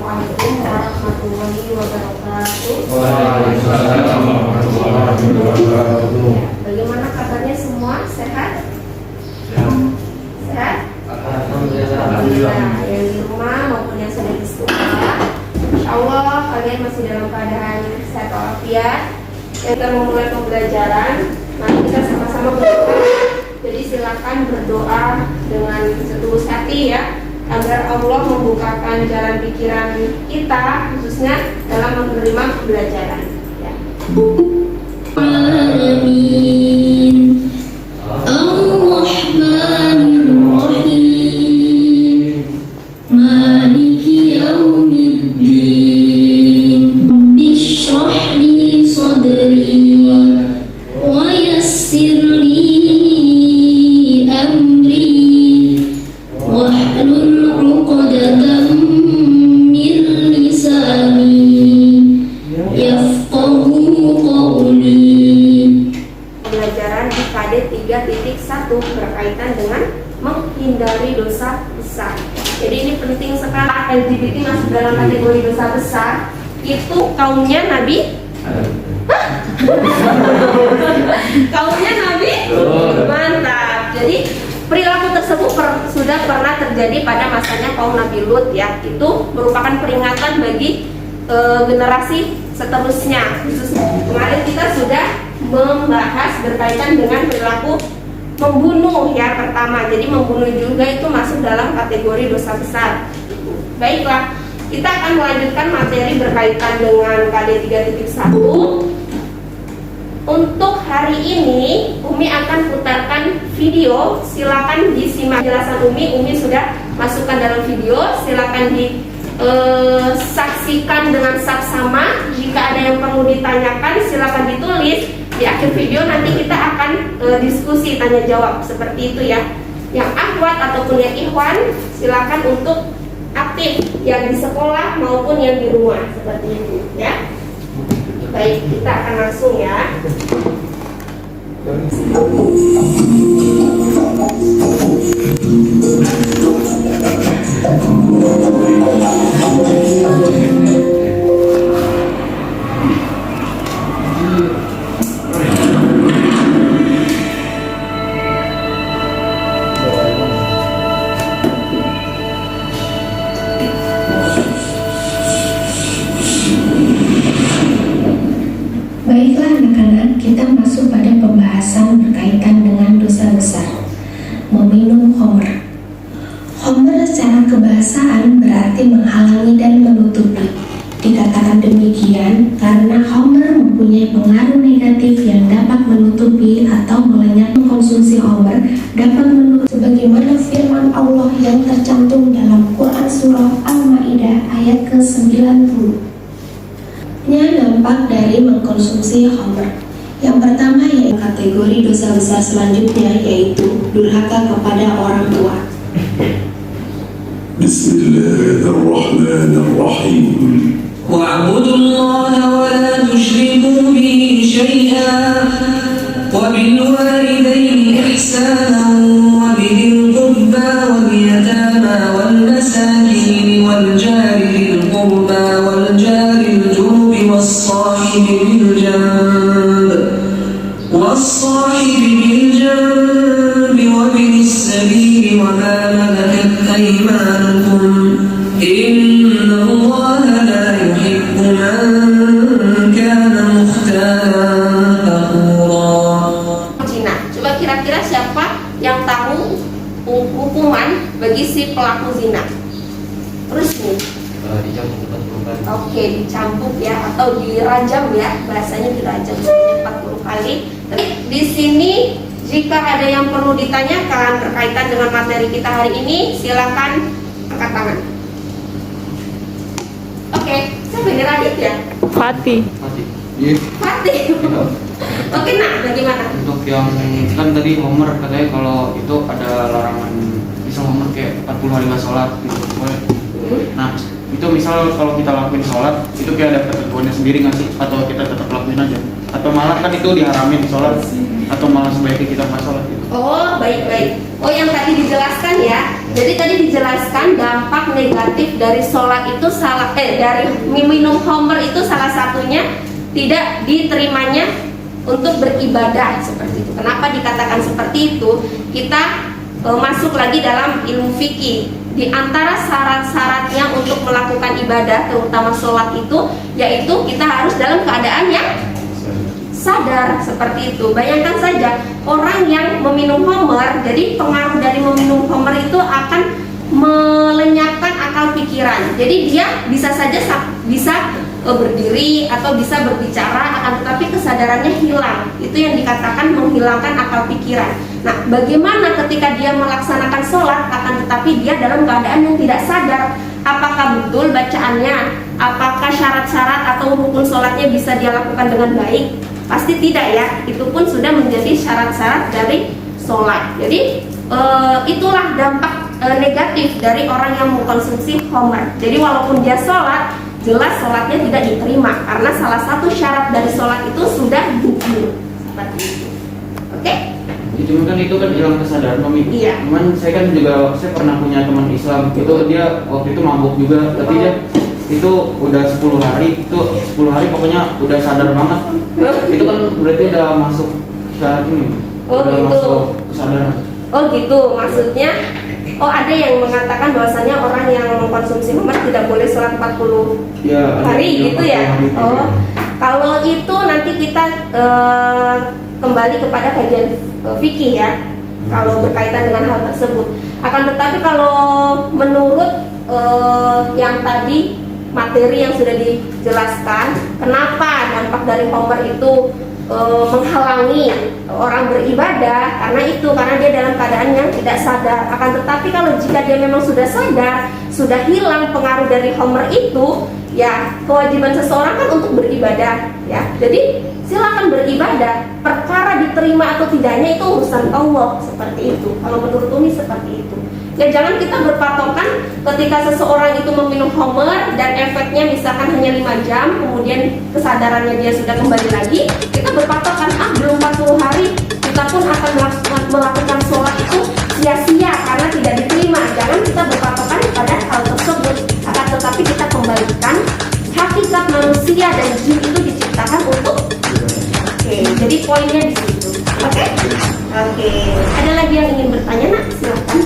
Assalamualaikum warahmatullahi wabarakatuh. Waalaikumsalam warahmatullahi wabarakatuh. Bagaimana kabarnya semua? Sehat? Sehat? Alhamdulillah. Yang di rumah maupun yang sudah di sekolah, Insya Allah kalian masih dalam keadaan sehat walafiat. Kita memulai pembelajaran. Mari kita sama-sama berdoa. Jadi silakan berdoa dengan setulus hati ya, agar Allah membukakan jalan pikiran kita khususnya dalam menerima pembelajaran ya. Amin. Ar-Rahmanir-Rahim. Maliki yaumiddin. Bishrah li sadri wa yassir li amri wahlul 'uqdatam min lisani yafqahu qawli. Pembelajaran di KD 3.1 berkaitan dengan menghindari dosa besar. Jadi ini penting sekali. LGBT masuk dalam kategori dosa besar. Itu kaumnya Nabi. Kaumnya Nabi. Mantap. Jadi perilaku tersebut sudah pernah terjadi pada masanya kaum Nabi Lut ya. Itu merupakan peringatan bagi generasi seterusnya. Kemarin kita sudah membahas berkaitan dengan perilaku membunuh ya pertama. Jadi membunuh juga itu masuk dalam kategori dosa besar. Baiklah, kita akan melanjutkan materi berkaitan dengan KD 3.1. Untuk hari ini Umi akan putarkan video. Silakan disimak penjelasan Umi. Umi sudah masukkan dalam video. Silakan disaksikan dengan saksama. Jika ada yang perlu ditanyakan silakan ditulis. Di akhir video nanti kita akan diskusi tanya jawab seperti itu ya. Yang akhwat ataupun yang ikhwan silakan untuk aktif yang di sekolah maupun yang di rumah seperti itu ya. Baik, kita akan langsung ya. Baiklah anak-anak, kita masuk pada pembahasan berkaitan dengan dosa besar, meminum khamr. Khamr secara kebahasaan berarti menghalangi dan menutupi. Dikatakan demikian karena khamr mempunyai pengaruh negatif yang dapat menutupi atau melenyapkan. Konsumsi khamr dapat menutupi, sebagaimana firman Allah yang tercantum dalam Quran Surah Al-Ma'idah ayat ke-90. Dampak dari mengkonsumsi khamr. Yang pertama yaitu kategori dosa besar selanjutnya yaitu durhaka kepada orang tua. Bismillahirrahmanirrahim. واعبدوا الله ولا تشركوا به شيئا وبالوالدين إحسانا وبذي القربى واليتامى والمساكين والجار ذي القربى والجار الجنب والصاحب بالجنب وابن السبيل وما ملكت أيمانكم إن الله لا يحب من كان مختالا فخورا. Zina. Coba kira-kira siapa yang tahu hukuman bagi si pelaku zina? Terus nih. Dicambuk 40 kali. Oke, dicambuk ya atau dirajam ya, bahasanya dirajam 40 kali. Tapi di sini jika ada yang perlu ditanyakan berkaitan dengan materi kita hari ini, silakan angkat tangan. Oke, siapa yang Radit ya? Fatih. Mati. Iya. Fatih. Oke, nah bagaimana? Untuk yang kan tadi Homer katanya kalau itu ada larangan bisa Homer kayak 40 hari nggak sholat gitu. Boleh. Nah, itu misal kalau kita lakuin sholat itu kayak ada ketentuannya sendiri nggak sih? Atau kita tetap lakuin aja? Atau malah kan itu diharamin sholat? Atau malah sebaiknya kita nggak sholat gitu? Oh, baik-baik. Oh, yang tadi dijelaskan ya. Jadi tadi dijelaskan dampak negatif dari sholat itu dari minum khamr itu salah satunya tidak diterimanya untuk beribadah seperti itu. Kenapa dikatakan seperti itu? Kita masuk lagi dalam ilmu fikih. Di antara syarat-syaratnya untuk melakukan ibadah, terutama sholat itu, yaitu kita harus dalam keadaan yang sadar seperti itu. Bayangkan saja orang yang meminum khamr, jadi pengaruh dari meminum khamr itu akan melenyapkan akal pikiran. Jadi dia bisa berdiri atau bisa berbicara, akan tetapi kesadarannya hilang. Itu yang dikatakan menghilangkan akal pikiran. Nah, bagaimana ketika dia melaksanakan sholat, akan tetapi dia dalam keadaan yang tidak sadar apakah betul bacaannya, apakah syarat-syarat atau rukun sholatnya bisa dia lakukan dengan baik? Pasti tidak ya, itu pun sudah menjadi syarat-syarat dari sholat. Jadi itulah dampak negatif dari orang yang mengkonsumsi khamr. Jadi walaupun dia sholat, jelas sholatnya tidak diterima karena salah satu syarat dari sholat itu sudah gugur seperti itu. Oke? Cuma kan itu kan hilang kesadaran Mami. Iya. Cuman saya pernah punya teman Islam itu dia waktu itu mabuk juga, tapi dia itu udah 10 hari, itu 10 hari pokoknya udah sadar banget. Itu kan berarti udah masuk syarat ini. Oh, udah gitu. masuk kesadaran. Oh gitu, maksudnya ada yang mengatakan bahwasanya orang yang mengkonsumsi khamr tidak boleh sholat 40 Ya, hari gitu ya. hari. Oh, kalau itu nanti kita kembali kepada kajian fikih ya. Kalau berkaitan dengan hal tersebut. Akan tetapi kalau menurut yang tadi materi yang sudah dijelaskan, kenapa dampak dari khamr itu menghalangi orang beribadah, karena dia dalam keadaan yang tidak sadar. Akan tetapi kalau jika dia memang sudah sadar, sudah hilang pengaruh dari khamr itu, ya kewajiban seseorang kan untuk beribadah ya. Jadi silakan beribadah, perkara diterima atau tidaknya itu urusan Allah, seperti itu. Kalau menurut Umi seperti itu. Ya jangan kita berpatokan ketika seseorang itu meminum khamr dan efeknya misalkan hanya 5 jam, kemudian kesadarannya dia sudah kembali lagi, kita berpatokan belum 40 hari kita pun akan melakukan sholat itu sia-sia karena tidak diterima. Jangan kita berpatokan pada hal tersebut, akan tetapi kita kembalikan hakikat manusia dan jin itu diciptakan untuk jadi poinnya di situ. Oke. Ada lagi yang ingin bertanya, Nak? Silakan.